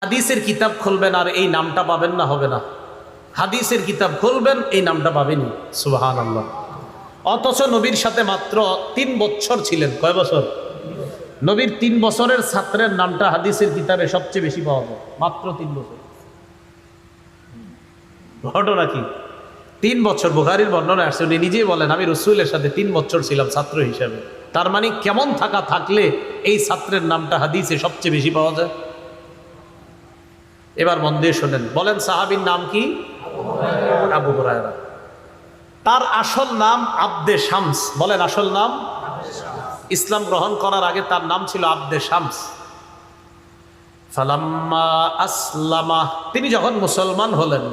হাদিসের কিতাব খুলবেন আর এই নামটা পাবেন না, হবে না। হাদিসের কিতাব খুলবেন, এই নামটা পাবেনই। সুবহানাল্লাহ। অথচ নবীর সাথে মাত্র 3 বছর ছিলেন। কয় বছর? নবীর 3 বছরের ছাত্রের নামটা হাদিসের কিতাবে সবচেয়ে বেশি পাওয়া যায়, মাত্র 3 বছর। ঘটনা কি? 3 বছর বুখারীর বর্ণনা আসছে, উনি নিজেই বলেন আমি রাসূলের সাথে 3 বছর ছিলাম ছাত্র হিসাবে। তার মানে কেমন থাকলে এই ছাত্রের নামটা হাদিসে সবচেয়ে বেশি পাওয়া যায়। এবার মন দিয়ে শোনেন, বলেন সাহাবীর নাম কি? আবু হুরায়রা। তার আসল নাম আব্দে শামস। বলেন আসল নাম। ইসলাম গ্রহণ করার আগে তার নাম ছিল আব্দে শামস। ফালাম্মা আসলামা, তিনি যখন মুসলমান হলেন,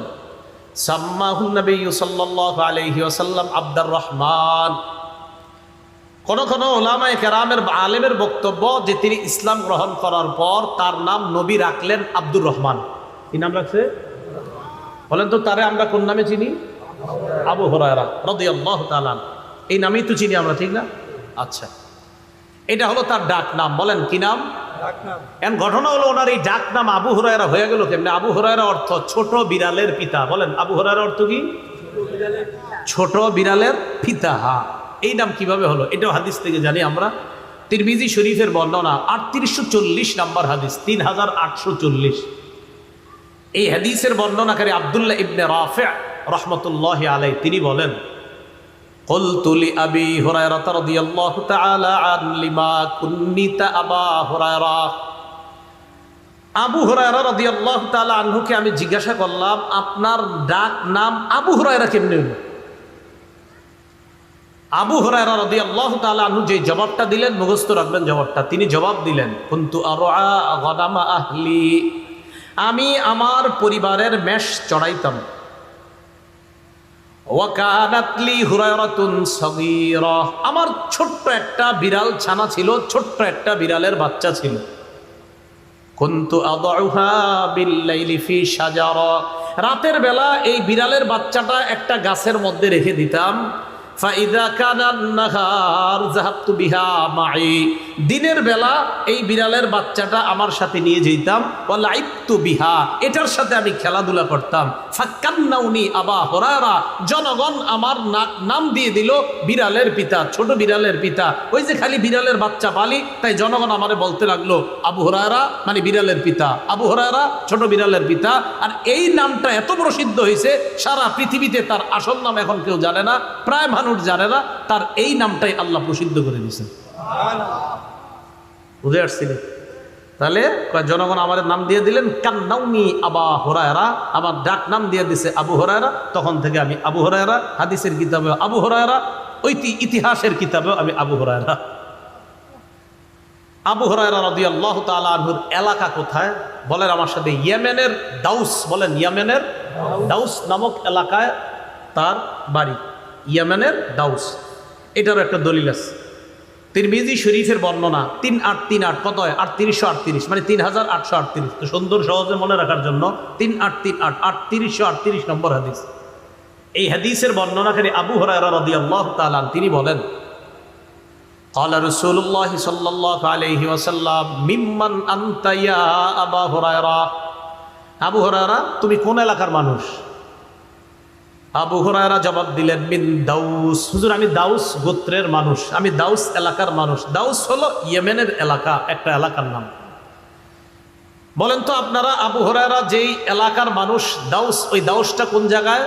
সাম্মাহুন নবী সাল্লাল্লাহু আলাইহি ওয়াসাল্লাম আব্দুর রহমান। কোন কোন উলামায়ে কেরামের আলেমের বক্তব্য যে তিনি ইসলাম গ্রহণ করার পর তার নাম নবী রাখলেন আব্দুর রহমান। কি নাম রাখছে? বলেন তো, তারে আমরা কোন নামে চিনি? আবু হুরায়রা রাদিয়াল্লাহু তাআলা। এই নামেই তো চিনি আমরা, ঠিক না? আচ্ছা, এটা হলো তার ডাক নাম। বলেন কি নাম? এখন ঘটনা হলো ওনার এই ডাক নাম আবু হুরায়রা হয়ে গেল কেমনে? আবু হুরায়রা অর্থ ছোট বিড়ালের পিতা। বলেন আবু হুরায়রা অর্থ কি? ছোট বিড়ালের পিতা। হ্যাঁ, এই নাম কিভাবে হলো এটাও হাদিস থেকে জানি আমরা। তিরমিজি শরীফের বর্ণনা 3840 নম্বর হাদিস, 3840। এই হাদিসের বর্ণনাকারী আব্দুল্লাহ ইবনে রাফি' রাহমাতুল্লাহি আলাইহি তিনি বলেন, ক্বুলতু লিআবি হুরায়রা রাদিয়াল্লাহু তাআলা আন লিমা কুন্নিতা আবা হুরায়রা। আবু হুরায়রা রাদিয়াল্লাহু তাআলা আনহুকে আমি জিজ্ঞাসা করলাম, আপনার ডাক নাম আবু হুরায়রা কেমনে হলো? আবু হুরায়রা রাদিয়াল্লাহু তাআলা আনহু যে জবাবটা দিলেন, মুখস্থ রাখবেন জবাবটা। তিনি জবাব দিলেন, কুনতু আরআ গানামা আহলি, আমি আমার পরিবারের মেষ চড়াইতাম। ওয়া কানাত লি হুরায়রাতুন সাগীরা, আমার ছোট্ট একটা বিড়াল ছানা ছিল, ছোট্ট একটা বিড়ালের বাচ্চা ছিল। কুনতু আদউহা বিল-লাইলি ফি শাজারা, রাতের বেলা এই বিড়ালের বাচ্চাটা একটা গাছের মধ্যে রেখে দিতাম। ফাইদা কানান নাহার যাহাবতু বিহা মাই, দিনের বেলা এই বিড়ালের বাচ্চাটা আমার সাথে নিয়ে যেতাম। ওয়া লাইবতু বিহা, এটার সাথে আমি খেলাধুলা করতাম। ফাকান্নাউনি আবা হুরায়রা, জনগণ আমার নাম দিয়ে দিল বিড়ালের পিতা, ছোট বিড়ালের পিতা। ওই যে খালি বিড়ালের বাচ্চা পালি, তাই জনগণ আমারে বলতে লাগলো আবু হুরায়রা মানে বিড়ালের পিতা, আবু হুরায়রা ছোট বিড়ালের পিতা। আর এই নামটা এত প্রসিদ্ধ হয়েছে, সারা পৃথিবীতে তার আসল নাম এখন কেউ জানে না, প্রায় মানুষ জানে না। তার এই নামটাই আল্লাহ প্রসিদ্ধ করে দিয়েছেন। বুঝে আসছিলেন? তাহলে জনগণ আমাদের নাম দিয়ে দিলেন কান্নাউনি আবা হুরায়রা, আমার ডাক নাম দিয়ে দিছে আবু হুরায়রা। তখন থেকে আমি আবু হুরায়রা, হাদিসের কিতাবে আবু হুরায়রা, ইতিহাসের কিতাবেও আমি আবু হুরায়রা। আবু হুরায়রা রাদিয়াল্লাহু তাআলা আনহুর এলাকা কোথায়? বলেন আমার সাথে, ইয়েমেনের দাউস। বলেন ইয়েমেনের দাউস নামক এলাকায় তার বাড়ি। ইয়েমেনের দাউস, এটারও একটা দলিল আছে। তিরমিজি শরীফের বর্ণনা 3838, কত হয়? 3838, মানে 3838। তো সুন্দর সহজে মনে রাখার জন্য 3838, 3838 নম্বর হাদিস। এই হাদিসের বর্ণনাকারী আবু হুরায়রা রাদিয়াল্লাহু তাআলা তিনি বলেন, ক্বালা রাসূলুল্লাহ সাল্লাল্লাহু আলাইহি ওয়াসাল্লাম মিম্মান আনতা ইয়া আবা হুরায়রা, আবু হুরায়রা তুমি কোন এলাকার মানুষ? আবু হুরায়রা জবাব দিলেন, মিন দাউস, হুজুর আমি দাউস গোত্রের মানুষ, আমি দাউস এলাকার মানুষ। দাউস হলো ইয়েমেনের এলাকা, একটা এলাকার নাম। বলেন তো আপনারা, আবু হুরায়রা যেই এলাকার মানুষ দাউস, ওই দাউসটা কোন জায়গায়?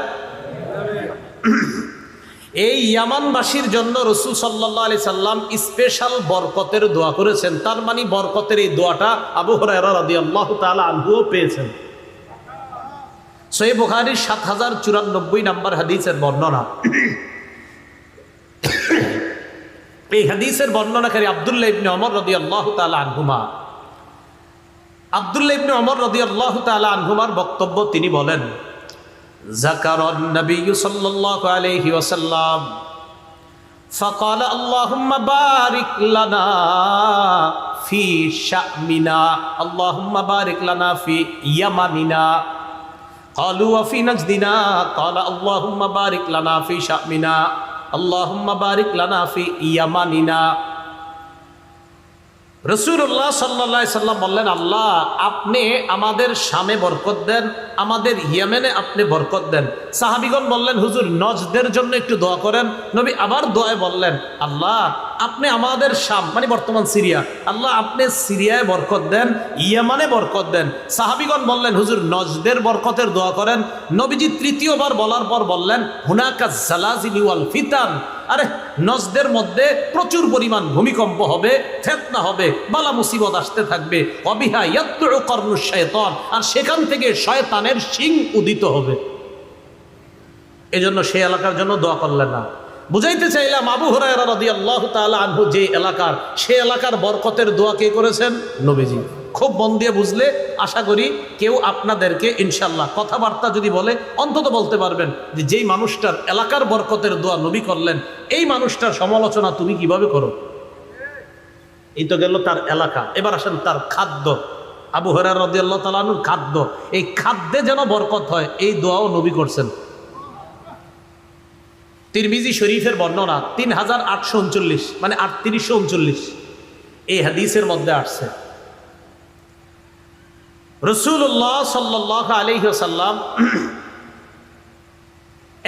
এই ইয়ামানবাসীর জন্য রাসূল সাল্লাল্লাহু আলাইহি সাল্লাম স্পেশাল বরকতের দোয়া করেছেন। তার মানে বরকতের এই দোয়াটা আবু হুরায়রা রাদিয়াল্লাহু তাআলা আনহুও পেয়েছেন। সহিহ বুখারীর 7094 নম্বর হাদিসের বর্ণনা। এই হাদিসের বর্ণনাকারী আব্দুল্লাহ ইবনে ওমর রাদিয়াল্লাহু তাআলা আনহুমা। আব্দুল্লাহ ইবনে ওমর রাদিয়াল্লাহু তাআলা আনহুমার বক্তব্য, তিনি বলেন, যাকারান নবী সাল্লাল্লাহু আলাইহি ওয়াসাল্লাম ফাকাল আল্লাহুম্মা বারিক লানা ফি শামিনা, আল্লাহুম্মা বারিক লানা ফি ইয়ামানিনা। قالوا وفي نجدنا قال اللهم بارك لنا في شأمنا اللهم بارك لنا في يمننا। রাসূলুল্লাহ সাল্লাল্লাহু আলাইহি সাল্লাম বললেন, আল্লাহ আপনি আমাদের শামে বরকত দেন, আমাদের ইয়েমেনে আপনি বরকত দেন। সাহাবীগণ বললেন, হুজুর নজদের জন্য একটু দোয়া করেন। নবী আবার দোয়ায় বললেন, আল্লাহ আপনি আমাদের শাম মানে বর্তমান সিরিয়া, আল্লাহ আপনি সিরিয়ায় বরকত দেন, ইয়েমানে বরকত দেন। সাহাবীগণ বললেন, হুজুর নজদের বরকতের দোয়া করেন। নবীজি তৃতীয়বার বলার পর বললেন, হুনাকা জালাজিল ওয়াল ফিতান, আরে নজদের মধ্যে প্রচুর পরিমাণ ভূমিকম্প হবে, ফিতনা হবে, বালা মুসিবত আসতে থাকবে, অবিহা ইয়াতলু করনুশ শায়তান, আর সেখান থেকে শয়তানের শিং উদিত হবে। এজন্য সেই এলাকার জন্য দোয়া করলেন না। বুঝাইতে চাইলাম আবু হুরায়রা রাদিয়াল্লাহু তাআলা আনহু যে এলাকার, সেই এলাকার বরকতের দোয়া কে করেছেন? নবীজি। খুব মন দিয়ে বুঝলে আশা করি কেউ আপনাদেরকে ইনশাল্লাহ কথাবার্তা যদি বলে অন্তত বলতে পারবেন যে যেই মানুষটার এলাকার বরকতের দোয়া নবী করলেন, এই মানুষটার সমালোচনা তুমি কিভাবে করো। এই তো গেল তার এলাকা। এবার আসেন তার খাদ্য। আবু হুরায়রা রাদিয়াল্লাহু তাআলা আনহুর খাদ্য, এই খাদ্যে যেন বরকত হয় এই দোয়াও নবী করছেন। তিরমিজি শরীফের বর্ণনা 3839 মানে 3839 এই হাদিসের মধ্যে আসছে, রাসূলুল্লাহ সাল্লাল্লাহু আলাইহি ওয়াসাল্লাম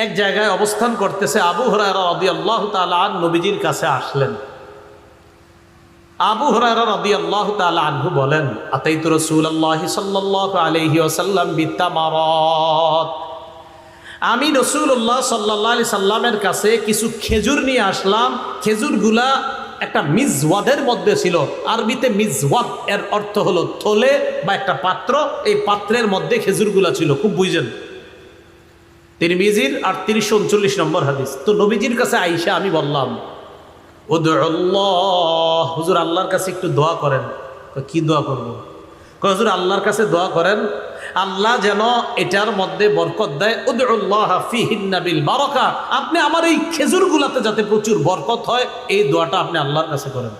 এক জায়গায় অবস্থান করতেছে। আবু হুরায়রা রাদিয়াল্লাহু তাআলা আনহু নবীজির কাছে আসলেন। আবু হুরায়রা রাদিয়াল্লাহু তাআলা আনহু বলেন, আতাইতু রাসূলুল্লাহ সাল্লাল্লাহু আলাইহি ওয়াসাল্লাম বিতামারাত, আমি রাসূলুল্লাহ সাল্লাল্লাহু আলাইহি সাল্লামের কাছে কিছু খেজুর নিয়ে আসলাম। খেজুরগুলা একটা মিজওয়াদের মধ্যে ছিল। আরবিতে মিজওয়াদ এর অর্থ হলো থলে বা একটা পাত্র, এই পাত্রের মধ্যে খেজুরগুলা ছিল। খুব বুঝেন, তিরমিজির 3839 নম্বর হাদিস। তো নবীজির কাছে আইসা আমি বললাম, উদুল্লাহ, হুজুর আল্লাহর কাছে একটু দোয়া করেন। কি দোয়া করবো? হুজুর আল্লাহর কাছে দোয়া করেন আল্লাহ যেন এটার মধ্যে বরকত দেয়। উদুল্লাহ ফিহিন্না বিল বারাকা, আপনি আমার এই খেজুরগুলাতে যাতে প্রচুর বরকত হয় এই দোয়াটা আপনি আল্লাহর কাছে করেন।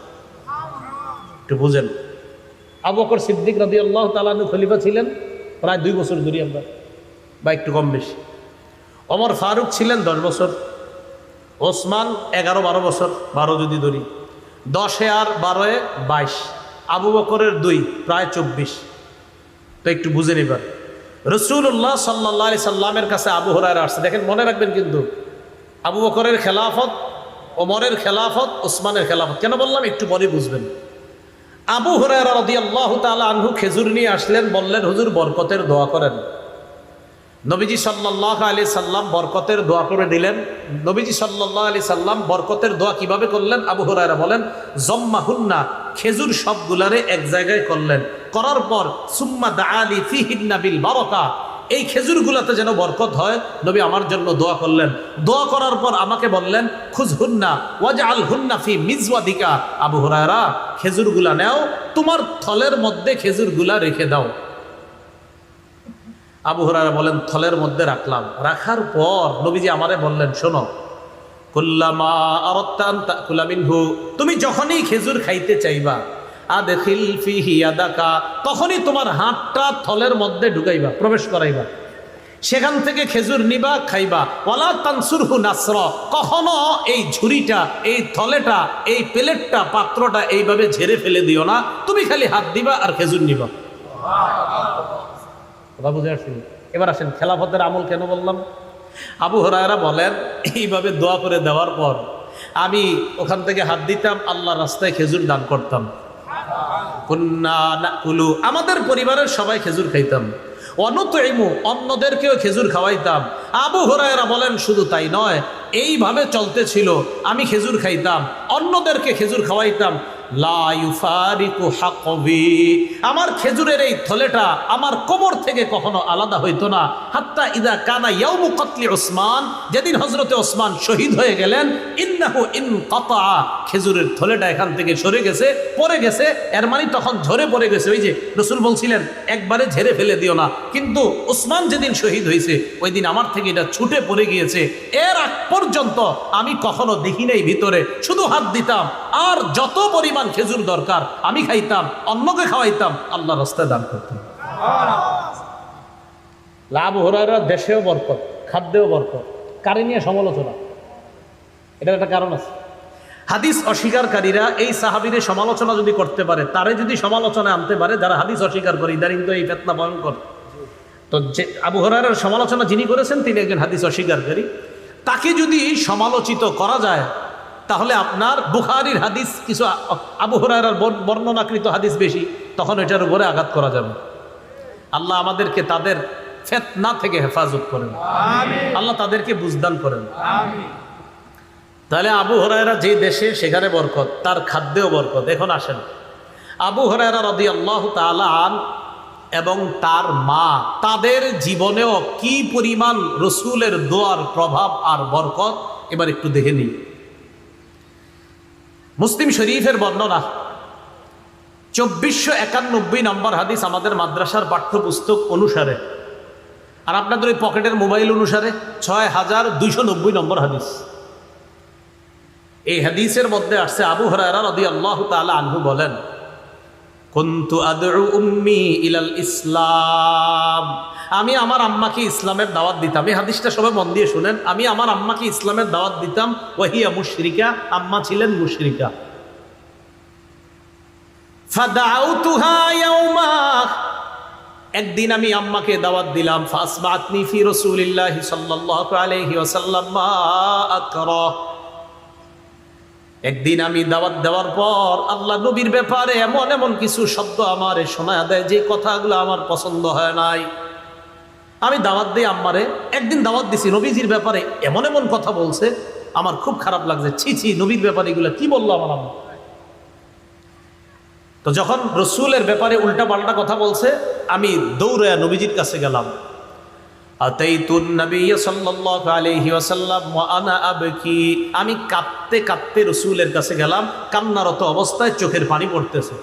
একটু বুঝেন, আবু বকর সিদ্দিক রাদিয়াল্লাহু তাআলা আনহু খলিফা ছিলেন প্রায় 2 বছর ধরে আমরা, বা একটু কম বেশি। ওমর ফারুক ছিলেন 10 বছর, ওসমান 11-12 বছর, 12 যদি ধরি, 10 আর 12 22, আবু বকরের 2 প্রায় 24। তো একটু বুঝে নিবার, রাসূলুল্লাহ সাল্লাল্লাহু আলাইহি সাল্লামের কাছে আবু হুরায়রা আসছে। দেখেন মনে রাখবেন কিন্তু, আবু বকরের খেলাফত, ওমরের খেলাফত, ওসমানের খেলাফত। কেন বললাম একটু পরে বুঝবেন। আবু হুরায়রা রাদিয়াল্লাহু তাআলা আনহু খেজুর নিয়ে আসলেন, বললেন হুজুর বরকতের দোয়া করেন। নবীজি সাল্লাল্লাহু আলাইহি সাল্লাম বরকতের দোয়া করে দিলেন। নবীজি সাল্লাল্লাহু আলাইহি সাল্লাম বরকতের দোয়া কিভাবে করলেন? আবু হুরায়রা বলেন, জম্মাহুন্না, খেজুর সবগুলারে এক জায়গায় করলেন, করার পর সুম্মা দাআলি ফিহিন্না বিল বারাকা, এই খেজুরগুলাতে যেন বরকত হয় নবী আমার জন্য দোয়া করলেন। দোয়া করার পর আমাকে বললেন, খুযহুন্না ওয়াজআলহুন্না ফি মিজওয়াদিকা, আবু হুরায়রা খেজুরগুলা নাও, তোমার থলের মধ্যে খেজুরগুলা রেখে দাও। আবু হুরায়রা বলেন, থলের মধ্যে রাখলাম। রাখার পর নবীজি আমারে বললেন, শোনো, কুল্লামা আরাদতা আন তাকুলা মিনহু, তুমি যখনই খেজুর খাইতে চাইবা, আদখিল ফিহি ইয়াদাকা, তখনই তোমার হাতটা থলের মধ্যে ঢুকাইবা, প্রবেশ করাইবা, সেখান থেকে খেজুর নিবা, খাইবা। ওয়ালা তানসুরহু নাসরা, কখনো এই ঝুড়িটা, এই থলেটা, এই প্লেটটা, পাত্রটা এইভাবে ঝেড়ে ফেলে দিও না, তুমি খালি হাত দিবা আর খেজুর নিবা। কথা বুঝে আসছেন? এবার আসেন খেলাফতের আমল কেন বললাম। আবু হুরায়রা বলেন, এইভাবে দোয়া করে দেওয়ার পর আমি ওখান থেকে হাত দিতাম, আল্লাহর রাস্তায় খেজুর দান করতাম। কুন্না নাকুলু, আমাদের পরিবারের সবাই খেজুর খাইতাম। অনুতইমু, অন্যদেরকেও খেজুর খাওয়াইতাম। আবু হুরায়রা বলেন, শুধু তাই নয়, এইভাবে চলতেছিল, আমি খেজুর খাইতাম, অন্যদেরকে খেজুর খাওয়াইতাম। লা ইউফারিকু হাকবি, আমার খেজুরের এই থলেটা আমার কোমর থেকে কখনো আলাদা হইতো না। হাত্তা ইদা কানা ইয়াউমু কতলি ওসমান, যেদিন হযরতে ওসমান শহীদ হয়ে গেলেন, ইন্নাহু ইনকাতা, খেজুরের থলেটা এখান থেকে সরে গেছে, পড়ে গেছে, এর মানে তখন ঝরে পড়ে গেছে। ওই যে রাসূল বলছিলেন একবারে ঝেড়ে ফেলে দিও না, কিন্তু ওসমান যেদিন শহীদ হয়েছে ওই দিন আমার থেকে এটা ছুটে পড়ে গিয়েছে। এর আগ পর্যন্ত আমি কখনো দেখি নাই ভিতরে, শুধু হাত দিতাম, আর যত পরিমাণ খেজুর দরকার আমি খাইতাম, অন্যকে খাওয়াইতাম, আল্লাহর রাস্তায় দান করতাম। আবু হুরায়রা দেশেও বরকত, খাদ্যেও বরকত, কারে নিয়ে সমালোচনা, এটার একটা কারণ আছে। হাদিস অস্বীকারীরা এই সাহাবীদের সমালোচনা যদি করতে পারে, তারে যদি সমালোচনা আনতে পারে যারা হাদিস অস্বীকার করে, ইদানিং তো এই ফিতনা ভয়ঙ্কর। তো যে আবু হুরায়রার সমালোচনা যিনি করেছেন তিনি একজন হাদিস অস্বীকারী, তাকে যদি সমালোচিত করা যায় তাহলে আপনার বুখারীর হাদিস কিছু আবু হুরায়রার বর্ণনাকৃত হাদিস বেশি, তখন এটার উপরে আঘাত করা যাবে। আল্লাহ আমাদেরকে তাদের ফিতনা থেকে হেফাজত করেন, আল্লাহ তাদেরকে বুঝদান করেন। তাহলে আবু হুরায়রা যে দেশে সেখানে বরকত, তার খাদ্যেও বরকত। এখন আসেন, আবু হুরায়রা রাদিয়াল্লাহু তাআলা আনহু এবং তার মা, তাদের জীবনেও কি পরিমাণ রসুলের দোয়ার প্রভাব আর বরকত এবার একটু দেখে নিই। মুসলিম শরীফের বর্ণনা 2491 নম্বর হাদিস আমাদের মাদ্রাসার পাঠ্যপুস্তক অনুসারে, আর আপনাদের ওই পকেটের মোবাইল অনুসারে 6290 নম্বর হাদিস। এই হাদিসের মধ্যে আসছে আবু হুরায়রা রাদিয়াল্লাহু তাআলা আনহু বলেন, কুনতু আদউ উম্মি ইলাল ইসলাম, আমি আমার আম্মাকে ইসলামের দাওয়াত দিতাম। এই হাদিসটা সবাই মন দিয়ে শুনেন। আমি আমার আম্মাকে ইসলামের দাওয়াত দিতাম, ওয়াহিয়া মুশরিকা, আম্মা ছিলেন মুশরিকা। ফাদাউতুহা ইয়াওমা, একদিন আমি আম্মাকে দাওয়াত দিলাম। ফাসমাতনি ফি রাসূলিল্লাহি সাল্লাল্লাহু আলাইহি ওয়াসাল্লাম মা আকরা, একদিন আমি দাওয়াত দেওয়ার পর আল্লাহ নবীর ব্যাপারে এমন এমন কিছু শব্দ আমারে শোনায় দেয় যে কথাগুলো আমার পছন্দ হয় নাই। আমি দাওয়াত দিই আম্মারে, একদিন দাওয়াত দিছি, নবীজির ব্যাপারে এমন এমন কথা বলছে আমার খুব খারাপ লাগছে, ছি ছি, নবীর ব্যাপারে এগুলো কি বললো আমার আম্মা। তো যখন রসুলের ব্যাপারে উল্টা পাল্টা কথা বলছে, আমি দৌড়ে নবীজির কাছে গেলাম। আতাইতুন নবী সাল্লাল্লাহু আলাইহি ওয়াসাল্লাম ওয়া আনা আবকি, আমি কাঁদতে কাঁদতে রসুলের কাছে গেলাম, কান্নারত অবস্থায় চোখের পানি পড়তেছে।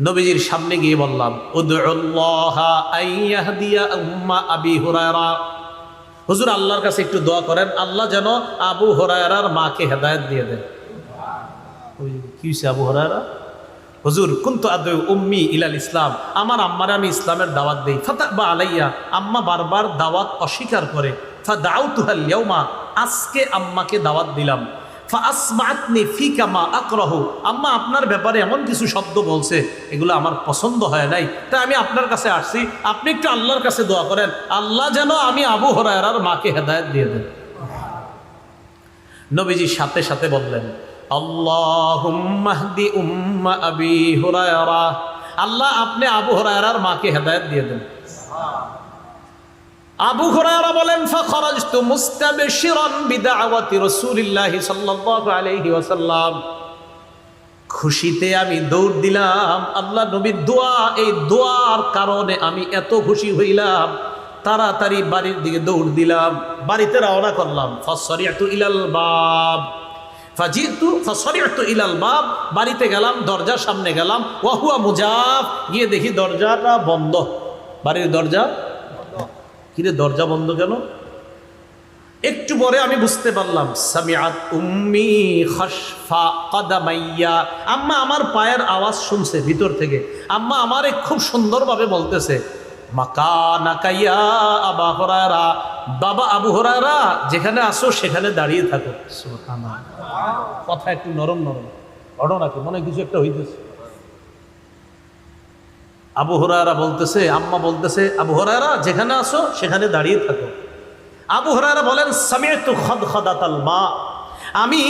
নবীজির সামনে গিয়ে বললাম, উদউল্লাহা আইয়াহদিয়া উম্মা আবি হুরায়রা, হুজুর আল্লাহর কাছে একটু দোয়া করেন, আল্লাহ যেন আবু হুরায়রার মাকে হেদায়েত দিয়ে দেন। কি হইছে আবু হুরায়রা? হুজুর কুনতু আদউ উম্মি ইলাল ইসলাম, আমার আম্মারে আমি ইসলামের দাওয়াত দেই। ফাতাবা আলাইয়া, আম্মা বারবার দাওয়াত অস্বীকার করে। ফাদাউতুহাল ইয়াউমা, আজকে আম্মাকে দাওয়াত দিলাম। ফাসমাতনি ফিকা মা আকরাহু, আম্মা আপনার ব্যাপারে এমন কিছু শব্দ বলছে এগুলো আমার পছন্দ হয় নাই, তাই আমি আপনার কাছে আসছি, আপনি একটু আল্লাহর কাছে দোয়া করেন, আল্লাহ যেন আমি আবু হুরায়রার মাকে হেদায়েত দিয়ে দেন। নবীজি সাথে সাথে বললেন, আল্লাহুম্মা হদি উম্মা আবি হুরায়রা, আল্লাহ আপনি আবু হুরায়রার মাকে হেদায়েত দিয়ে দেন। আবু হুরায়রা বলেন, ফাখরাজতু মুস্তাবশিরান বিদাওয়াতি রাসূলিল্লাহি সাল্লাল্লাহু আলাইহি ওয়াসাল্লাম, খুশিতে আমি দৌড় দিলাম আল্লাহ নবীর দোয়া, এই দোয়ার কারণে আমি এত খুশি হইলাম, তাড়াতাড়ি বাড়ির দিকে দৌড় দিলাম, বাড়িতে রওনা করলাম। ফাসরিআতু ইলাল বাব, ফাসরিআতু ইলাল বাব, বাড়িতে গেলাম, দরজার সামনে গেলাম। ওয়া হুয়া মুজাব, গিয়ে দেখি দরজাটা বন্ধ, বাড়ির দরজা। কিরে দরজা বন্ধ কেন? একটু পরে আমি বুঝতে পারলাম, সামিআত উম্মি খাশফা কাদামাইয়া, আম্মা আমার পায়ের আওয়াজ শুনছে ভিতর থেকে। আম্মা আমারে খুব সুন্দরভাবে বলতেছে, মাকানাকা ইয়া আবু হুরায়রা, বাবা আবু হুরায়রা যেখানে আসো সেখানে দাঁড়িয়ে থাকো। সুবহানাল্লাহ, কথা একটু নরম নরম, ঘটনা কি মনে কিছু একটা হইতেছে। আবু হুরায়রা বলতেছে, আম্মা বলতেছে, আবু হুরায়রা যেখানে আসো সেখানে দাঁড়িয়ে থাকো। আবু হুরায়রা বলেন, সামিআতু খাদখাদাতাল মা, আমি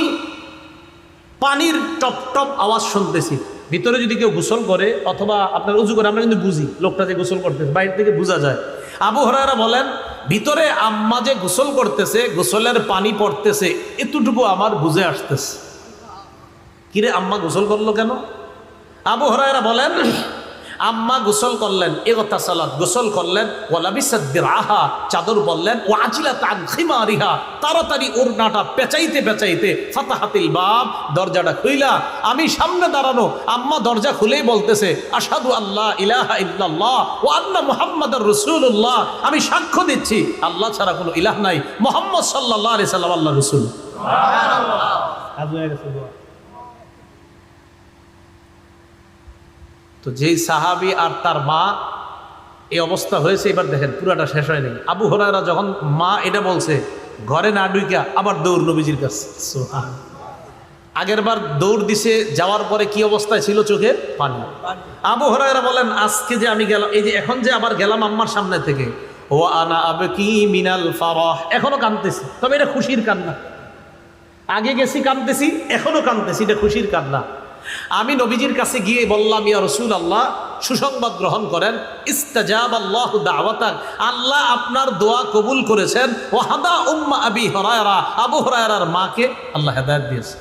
পানির টপ টপ আওয়াজ শুনতেছি। ভিতরে যদি কেউ গোসল করে অথবা আপনার উজু করে, আমরা কিন্তু বুঝি লোকটা যে গোসল করতেছে, বাইরে থেকে বোঝা যায়। আবু হুরায়রা বলেন, ভিতরে আম্মা যে গোসল করতেছে, গোসলের পানি পড়তেছে, এতটুকু আমার বুঝে আসতেছে। কিরে আম্মা গোসল করলো কেন? আবু হুরায়রা বলেন, আম্মা গোসল করলেন, ইগতাসালাত গোসল করলেন, ওয়ালাবিসাত দিরআহা চাদর বললেন, ওয়াজিলাত আন খিমারিহা তাড়াতাড়ি ওড়নাটা পেঁচাইতে পেঁচাইতে, ফাতাহাতিল বাব দরজাটা খুইলা, আমি সামনে দাঁড়ানো, আম্মা দরজা খুলেই বলতেছে, আশহাদু আল্লা ইলাহা ইল্লাল্লাহ ওয়া আন্না মুহাম্মাদুর রাসূলুল্লাহ, আমি সাক্ষ্য দিচ্ছি আল্লাহ ছাড়া কোনো ইলাহ নাই, মুহাম্মদ সাল্লাল্লাহু আলাইহি সাল্লাম আল্লাহর রাসূল। সুবহানাল্লাহ। তো যেই সাহাবী আর তার মা এই অবস্থা হয়েছে, এবার দেখেন পুরাটা শেষ হয়নি। আবু হুরায়রা যখন মা এটা বলছে, ঘরে না ঢুইকা আবার দৌড় নবীজির কাছে। আগের বার দৌড় দিছে, যাওয়ার পরে কি অবস্থায় ছিল? চোখের পানি। আবু হুরায়রা বলেন, আজকে যে আমি গেলাম, এই যে এখন যে আবার গেলাম আম্মার সামনে থেকে, ও আনা আবকি মিনাল ফারাহ, এখনো কাঁদতেছি, তবে এটা খুশির কান্না। আগে গেছি কাঁদতেছি, এখনো কাঁদতেছি, এটা খুশির কান্না। আমি নবীজির কাছে গিয়ে বললাম, ইয়া রাসূলুল্লাহ, সুসংবাদ গ্রহণ করেন, ইস্তাজাবাল্লাহু দাওয়াতাক, আল্লাহ আপনার দোয়া কবুল করেছেন। ওয়া হাদা উম্মা আবি হুরায়রা, আবু হুরায়রার মাকে আল্লাহ হেদায়েত দিয়েছে।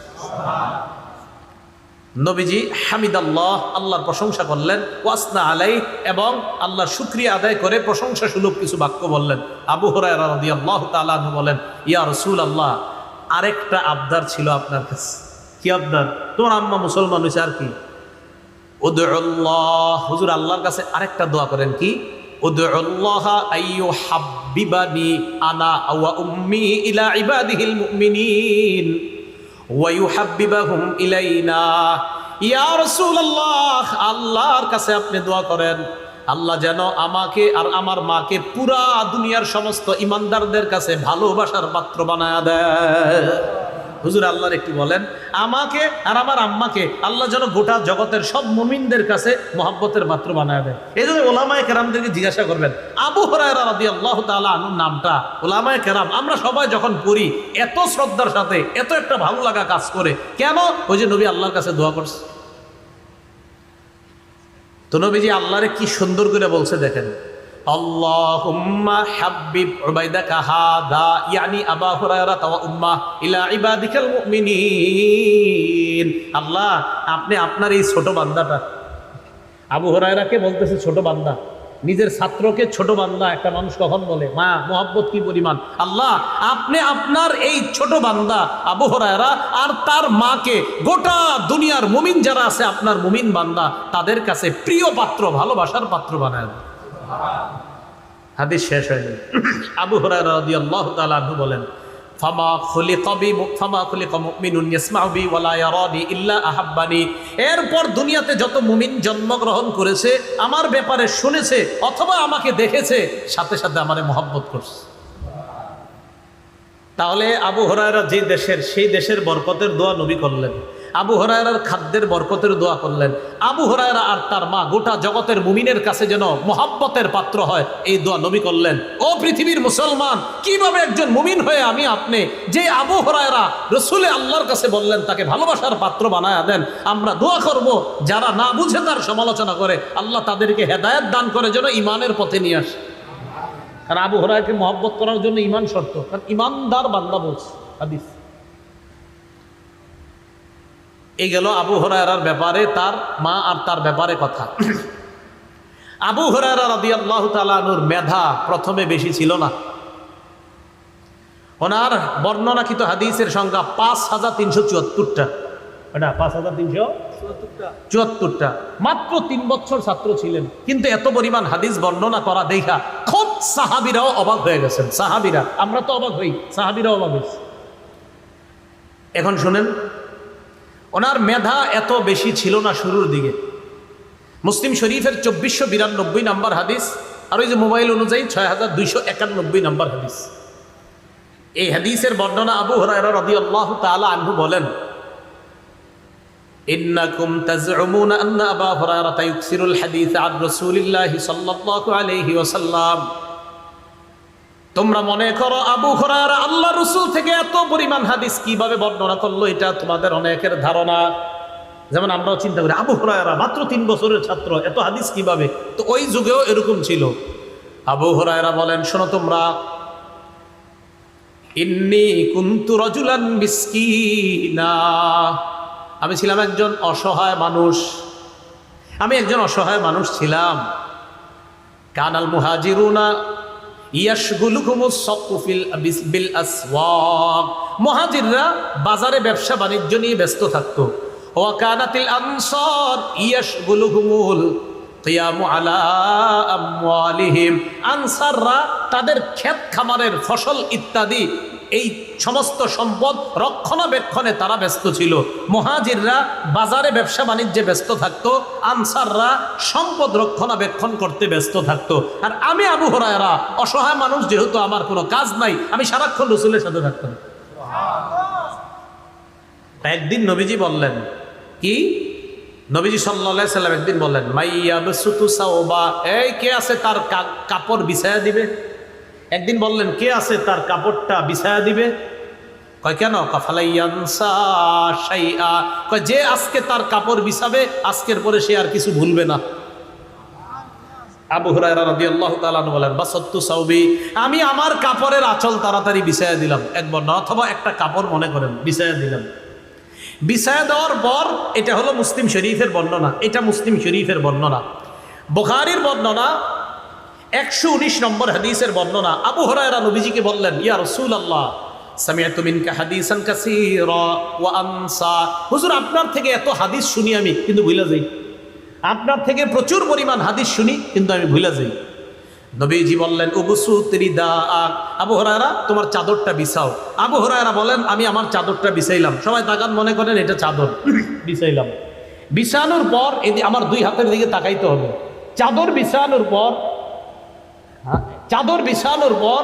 নবীজি হামিদাল্লাহ, আল্লাহর প্রশংসা করলেন, ওয়াসনা আলাই, এবং আল্লাহর শুকরিয়া আদায় করে প্রশংসা সুলভ কিছু বাক্য বললেন। আবু হুরায়রা রাদিয়াল্লাহু তাআলা আনহু বলেন, ইয়া রাসূলুল্লাহ, আরেকটা আবদার ছিল আপনার কাছে। কি আবদার? তোমার আম্মা মুসলমান হয়েছে, আর কি? উদউল্লাহ, হুজুর আল্লাহর কাছে আরেকটা দোয়া করেন। কি? উদউল্লাহ আইয়ুহাব্বিবানি আনা ওয়া উম্মি ইলা ইবাদিহিল মুমিনিন ওয়া ইউহাব্বিবাহুম ইলাইনা। ইয়া রাসূলুল্লাহ, আল্লাহর কাছে আপনি দোয়া করেন, আল্লাহ যেন আমাকে আর আমার মাকে পুরা দুনিয়ার সমস্ত ইমানদারদের কাছে ভালোবাসার পাত্র বানায়া দেয়। হুজুর আল্লাহর একটু বলেন, আমাকে আর আমার আম্মাকে আল্লাহ যেন গোটা জগতের সব মুমিনদের কাছে মহব্বতের পাত্র বানায় দেয়। এই জন্য ওলামায়ে কেরামদেরকে জিজ্ঞাসা করবেন, আবু হুরায়রা রাদিয়াল্লাহু তাআলা আনহুর নামটা ওলামায়ে কেরাম আমরা সবাই যখন পড়ি এত শ্রদ্ধার সাথে, এত একটা ভালো লাগা কাজ করে কেন? ওই যে নবী আল্লাহর কাছে দোয়া করছে। তো নবীজি আল্লাহরে কি সুন্দর করে বলছে দেখেন, আল্লাহুম্মা হাব্বিব উবাইদাকা হাদা, ইয়ানি আবা হুরায়রা ওয়া উম্মাহ ইলা ইবাদিকাল মুমিনিন। আল্লাহ, আপনি আপনার এই ছোট বান্দাটা, আবু হুরায়রাকে বলতেছে ছোট বান্দা, নিজের ছাত্রকে ছোট বান্দা একটা মানুষ কখন বলে? মা, মোহাব্বত কি পরিমাণ! আল্লাহ, আপনি আপনার এই ছোট বান্দা আবু হুরায়রা আর তার মাকে গোটা দুনিয়ার মুমিন যারা আছে আপনার মুমিন বান্দা, তাদের কাছে প্রিয় পাত্র, ভালোবাসার পাত্র বানায় দেন। হাদিস শেষ হয়নি। আবু হুরায়রা রাদিয়াল্লাহু তাআলা আনহু বলেন, ফামা খুলিকা মুমিনুন ইয়াসমাউ বি ওয়া লা ইয়ারানি ইল্লা আহাব্বানি। এরপর দুনিয়াতে যত মুমিন জন্মগ্রহণ করেছে, আমার ব্যাপারে শুনেছে অথবা আমাকে দেখেছে, সাথে সাথে আমারে মহব্বত করছে। তাহলে আবু হুরায়রা যে দেশের, সেই দেশের বরকতের দোয়া নবী করলেন। আবু হুরায়রার খাদ্যের বরকতের দোয়া করলেন। আবু হুরায়রা আর তার মা গোটা জগতের মুমিনের কাছে যেন মহব্বতের পাত্র হয়, এই দোয়া নবী করলেন। ও পৃথিবীর মুসলমান, কিভাবে একজন মুমিন হয়ে আমি আপনি, যে আবু হুরায়রা রসুলে আল্লাহর কাছে বললেন তাকে ভালোবাসার পাত্র বানায়া দেন, আমরা দোয়া করব যারা না বুঝে তার সমালোচনা করে, আল্লাহ তাদেরকে হেদায়েত দান করে যেন ইমানের পথে নিয়ে আসে। কারণ আবু হুরায়রাকে মহব্বত করার জন্য ইমান শর্ত, কারণ ইমানদার বান্দা বলছে হাদিস। এই গেল আবু হুরায়রার ব্যাপারে, তার মা আর তার ব্যাপারে কথা। আবু হুরায়রা রাদিয়াল্লাহু তাআলা আনহুর মেধা প্রথমে বেশি ছিল না। ওনার বর্ণনাকৃত হাদিসের সংখ্যা 5374টা। এটা 5374টা। মাত্র 3 বছর ছাত্র ছিলেন, কিন্তু এত পরিমাণ হাদিস বর্ণনা করা দেখা খুব সাহাবীরাও অবাক হয়ে গেছেন। সাহাবীরা, আমরা তো অবাক হই, সাহাবীরাও অবাক হয়েছে। এখন শুনেন, ওনার মেধা এত বেশি ছিল না শুরুর দিকে। মুসলিম শরীফের 2492 নম্বর হাদিস, আর ওই যে মোবাইল অনুযায়ী 6291 নম্বর হাদিস। এই হাদিসের বর্ণনা আবু হুরায়রা রাদিয়াল্লাহু তাআলা আনহু বলেন, ইন্নাকুম তাজউমুনা আন্না আবা হুরায়রা ইউকসিরুল হাদিস আন রাসূলিল্লাহি সাল্লাল্লাহু আলাইহি ওয়াসাল্লাম। তোমরা মনে করো আবু হুরায়রা আল্লাহ রাসূল থেকে এত পরিমাণ হাদিস কিভাবে বর্ণনা করলো, এটা তোমাদের অনেকের ধারণা। যেমন আমরাও চিন্তা করি আবু হুরায়রা মাত্র 3 বছরের ছাত্র, এত হাদিস কিভাবে? তো ওই যুগেও এরকম ছিল। আবু হুরায়রা বলেন, শোনো তোমরা, ইন্নী কুনতু রাজুলান মিসকিনা, আমি ছিলাম একজন অসহায় মানুষ। আমি একজন অসহায় মানুষ ছিলাম। কানাল মুহাজিরুনা ইয়াশগুলুকুমুস সাকু বিল আসওয়াক, মুহাজিররা বাজারে ব্যবসা বাণিজ্য নিয়ে ব্যস্ত থাকতো। ওয়া কানাতিল আনসার ইয়াশগুলুকুমুল কিয়ামু আলা আমওয়ালিহিম, আনসাররা তাদের ক্ষেত খামারের ফসল ইত্যাদি এই সমস্ত সম্পদ রক্ষণাবেক্ষণে তারা ব্যস্ত ছিল। মুহাজিররা বাজারে ব্যবসা বাণিজ্যে ব্যস্ত থাকতো, আনসাররা সম্পদ রক্ষণাবেক্ষণ করতে ব্যস্ত থাকতো। আর আমি আবু হুরায়রা অসহায় মানুষ, যেহেতু আমার কোনো কাজ নাই, আমি সারাক্ষণ রাসূলের সাথে থাকতাম। তা একদিন নবীজি বললেন কি, নবীজি সাল্লাল্লাহু আলাইহি সাল্লাম একদিন বললেন মাইয়াবসুতু সাওবা, এই কে আছে তার কাপড় বিছায়া দিবে। একদিন বললেন কে আছে তার কাপড়টা বিছায়া দিবে। কয় কেন? কাফালাইয়ানসা শাইআ, কয় যে আজকে তার কাপড় বিছাবে আজকের পরে সে আর কিছু ভুলবে না। আবু হুরায়রা রাদিয়াল্লাহু তাআলা আনহু বলেন বাসাত্তু সাওবি, আমি আমার কাপড়ের আঁচল তাড়াতাড়ি বিছায়া দিলাম, এক বর্ণনা অথবা একটা কাপড় মনে করেন বিছায়া দিলাম। বিছায়া দেওয়ার পর, এটা হলো মুসলিম শরীফের বর্ণনা, এটা মুসলিম শরীফের বর্ণনা। বুখারীর বর্ণনা 119 নম্বর হাদিসের বর্ণনা। আবু হুরায়রা নবীজিকে বললেন ইয়া রাসূলুল্লাহ সামিআতু মিনকা হাদিসান কাসীরা ওয়া আনসা, হুজুর আপনার থেকে এত হাদিস শুনি আমি কিন্তু ভুলে যাই, আপনার থেকে প্রচুর পরিমাণ হাদিস শুনি কিন্তু আমি ভুলে যাই। নবীজি বললেন উবসুত রিদাআক, আবু হুরায়রা তোমার চাদরটা বিছাও। আবু হুরায়রা বলেন আমি আমার চাদরটা বিছাইলাম, সবাই তাকান মনে করেন এটা চাদর, বিছাইলাম। বিছানোর পর আমার দুই হাতের দিকে তাকাইতে হবে। চাদর বিছানোর পর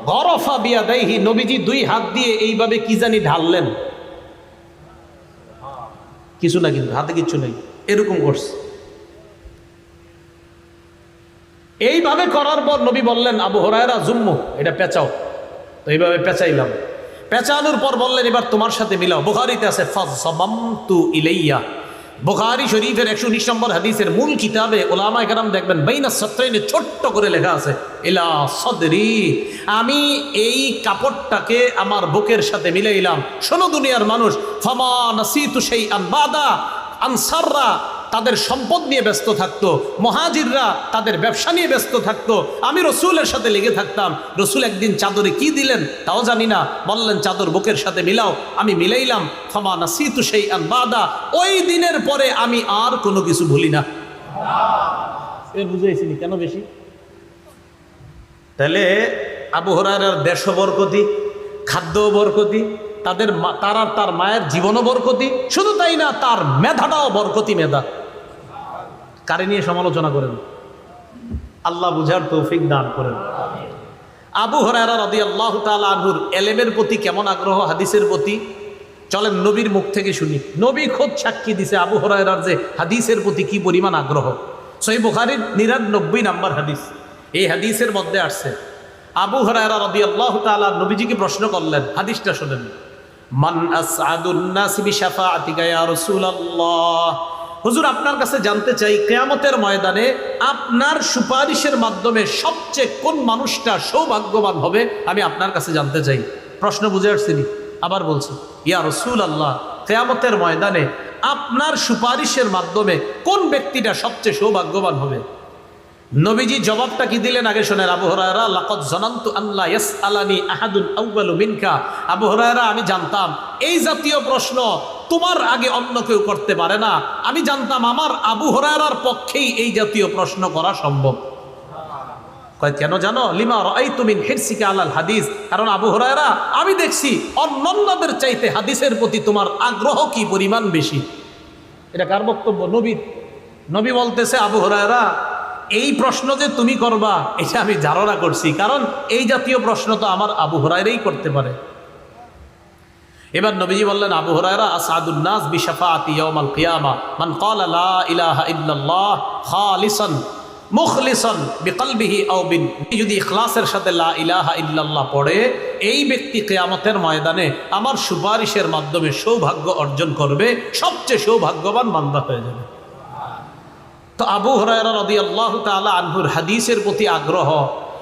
গরফা বিয়াদাইহি, নবীজি দুই হাত দিয়ে এইভাবে কি জানি ঢাললেন, কিছু না, কিন্তু হাতে কিচ্ছু নেই, এরকম করছে। এইভাবে করার পর নবী বললেন আবু হুরায়রা জুম্মু, এটা পেঁচাও। তো এইভাবে পেঁচাইলাম, পেঁচানোর পর বললেন এবার তোমার সাথে মিলাও। বুখারীতে আছে ফাযসামামতু ইলাইয়া, বুখারী শরীফের 119 নম্বর হাদিসের মূল কিতাবে উলামায়ে কেরাম দেখবেন বাইনা সাত্রাইনে ছোট্ট করে লেখা আছে ইলা সদরি, আমি এই কাপড়টাকে আমার বুকের সাথে মিলাইলাম। শোনো দুনিয়ার মানুষ, ফামা নাসিতু শাইআন বাদা, আনসাররা তাদের সম্পদ নিয়ে ব্যস্ত থাকতো, মুহাজিররা তাদের ব্যবসা নিয়ে ব্যস্ত থাকতো, আমি রসুলের সাথে লেগে থাকতাম। রসুল একদিন চাদরে কি দিলেন তাও জানি না, বললেন চাদর বুকের সাথে মিলাও, আমি মিলাইলাম। ফামা নাসিতু শাইআন বাদা, ওই দিনের পরে আমি আর কোনো কিছু ভুলি না। বুঝাইছিনি কেন বেশি? তাহলে আবু হুরায়রার দেশও বরকতি, খাদ্যও বরকতি, তার মায়ের জীবনও বরকতি, শুধু তাই না তার মেধাটাও বরকতি মেধা। কারে নিয়ে সমালোচনা করেন? আল্লাহ বুঝার তৌফিক দান করেন। আবু হুরায়রা রাদিয়াল্লাহু তাআলা আনহুর এলেমের প্রতি কেমন আগ্রহ, হাদিসের প্রতি, চলেন নবীর মুখ থেকে শুনি। নবী খোদ সাক্ষী দিছে আবু হুরায়রার যে হাদিসের প্রতি কি পরিমাণ আগ্রহ। সহিহ বুখারীর 99 নম্বর হাদিস, এই হাদিসের মধ্যে আসছে আবু হুরায়রা রাদিয়াল্লাহু তাআলা নবীজিকে প্রশ্ন করলেন, হাদিসটা শুনেন। মান আসআদুন নাস বিশাফাআতিকা ইয়া রাসূলুল্লাহ, হুজুর আপনার কাছে জানতে চাই কিয়ামতের ময়দানে আপনার সুপারিশের মাধ্যমে সবচেয়ে কোন মানুষটা সৌভাগ্যবান হবে, আমি আপনার কাছে জানতে চাই। প্রশ্ন বুঝে আসছিনি? আবার বলছি ইয়া রাসূলুল্লাহ, কিয়ামতের ময়দানে আপনার সুপারিশের মাধ্যমে কোন ব্যক্তিটা সবচেয়ে সৌভাগ্যবান হবে? নবীজি জবাবটা কি দিলেন আগে শোনেন। আবু হুরায়রা লাকাদ জানান্তু আল্লা ইয়াসআলানি আহাদুন আউয়ালু মিনকা, আবু হুরায়রা আমি জানতাম এই জাতীয় প্রশ্ন তোমার আগে অন্য কেউ করতে পারে না। আমি জানতাম আমার আবু হুরায়রার পক্ষেই এই জাতীয় প্রশ্ন করা সম্ভব। কয় কেন জানো? লিমা রাআইতু মিন হিরসিকা আলাল হাদিস, কারণ আবু হুরায়রা আমি দেখছি অন্যান্যদের চাইতে হাদিসের প্রতি তোমার আগ্রহ কি পরিমাণ বেশি। এটা কার বক্তব্য? নবী বলতেছে আবু হুরায়রা এই প্রশ্ন যে তুমি করবা এটা আমি ধারণা করছি, কারণ এই জাতীয় প্রশ্ন তো আমার আবু হুরায়রাই করতে পারে। এবার নবীজি বললেন আবু হুরায়রা আসআদুন নাস বিশাফাআতি ইয়াউমাল কিয়ামা মান ক্বালা লা ইলাহা ইল্লাল্লাহ খালিসান মুখলিসান বিকলবিহি আও বিন, যদি ইখলাসের সাথে লা ইলাহা ইল্লাল্লাহ পড়ে এই ব্যক্তি কিয়ামতের ময়দানে আমার সুপারিশের মাধ্যমে সৌভাগ্য অর্জন করবে, সবচেয়ে সৌভাগ্যবান বান্দা হয়ে যাবে। তো আবু হুরায়রা রাদিয়াল্লাহু তাআলা আনহুর হাদিসের প্রতি আগ্রহ,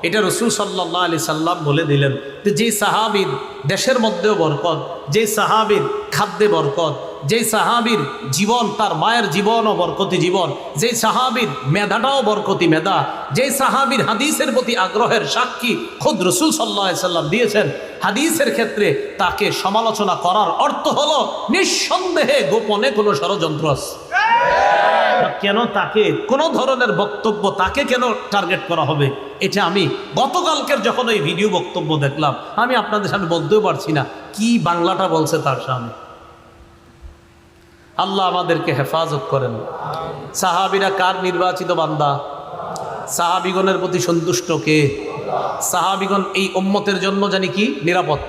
এটা রাসূল সাল্লাল্লাহু আলাইহি সাল্লাম বলে দিলেন যে সাহাবীর দেশের মধ্যেও বরকত, যে সাহাবীর খাদ্যে বরকত, যে সাহাবীর জীবন তার মায়ের জীবনও বরকতি জীবন, যে সাহাবীর মেধাটাও বরকতি মেধা, যে সাহাবীর হাদিসের প্রতি আগ্রহের সাক্ষী খুদ রাসূল সাল্লাল্লাহু আলাইহি সাল্লাম দিয়েছেন, হাদিসের ক্ষেত্রে তাকে সমালোচনা করার অর্থ হলো নিঃসন্দেহে গোপনে কোনো ষড়যন্ত্র আছে। কেন তাকে কোন ধরনের বক্তব্য তাকে কেন টার্গেট করা হবে, এটা আমি গতকালকের যখন ওই ভিডিও বক্তব্য দেখলাম আমি আপনাদের সামনে বলতেও পারছি না কি বাংলাটা বলছে তার সামনে। আল্লাহ আমাদেরকে হেফাজত করেন। সাহাবীরা কার নির্বাচিত বান্দা? সাহাবীগণের প্রতি সন্তুষ্ট কে? সাহাবীগণ এই উম্মতের জন্য জানি কি নিরাপদ,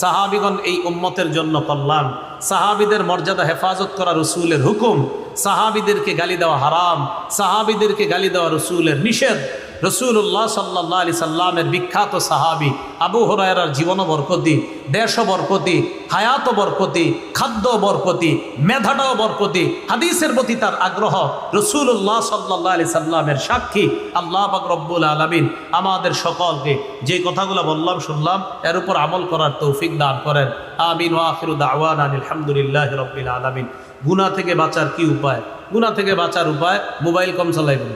সাহাবীগণ এই উম্মতের জন্য কল্যাণ। সাহাবীদের মর্যাদা হেফাজত করা রসুলের হুকুম, সাহাবীদেরকে গালি দেওয়া হারাম, সাহাবীদেরকে গালি দেওয়া রসুলের নিষেধ। রসুল্লাহ সাল্লাল্লাহু আলাইহি সাল্লামের বিখ্যাত সাহাবী আবু হুরায়রার জীবন বরকতি, দেশ বরকতি, হায়াত বরকতি, খাদ্য বরকতি, মেধাটাও বরকতি, হাদিসের প্রতি তার আগ্রহ রসুল্লাহ সাল্লাল্লাহু আলাইহি সাল্লামের সাক্ষী। আল্লাহ পাক রব্বুল আলামিন আমাদের সকলকে যে কথাগুলো বললাম শুনলাম এর উপর আমল করার তৌফিক দান করেন। আমিন ওয়া আখিরু দাওয়ানা আলহামদুলিল্লাহি রাব্বিল আলামিন। গুনাহ থেকে বাঁচার কি উপায়? গুনাহ থেকে বাঁচার উপায়, মোবাইল কম চালাইবেন।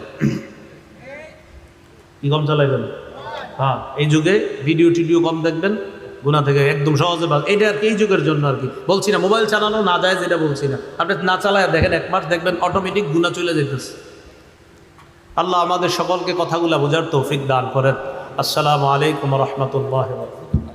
কি কম চালাইবেন? হ্যাঁ, এই যুগে ভিডিও টিডিও কম দেখবেন, গুনাহ থেকে একদম সহজে এটা আর কি এই যুগের জন্য আর কি বলছি না। মোবাইল চালানো না যায় যেটা বলছি না, আপনি না চালায় দেখেন 1 মাস দেখবেন অটোমেটিক গুনাহ চলে যেতেছে। আল্লাহ আমাদের সকলকে কথাগুলা বোঝার তৌফিক দান করেন। আসসালামু আলাইকুম ওয়া রাহমাতুল্লাহি ওয়া বারাকাতুহু।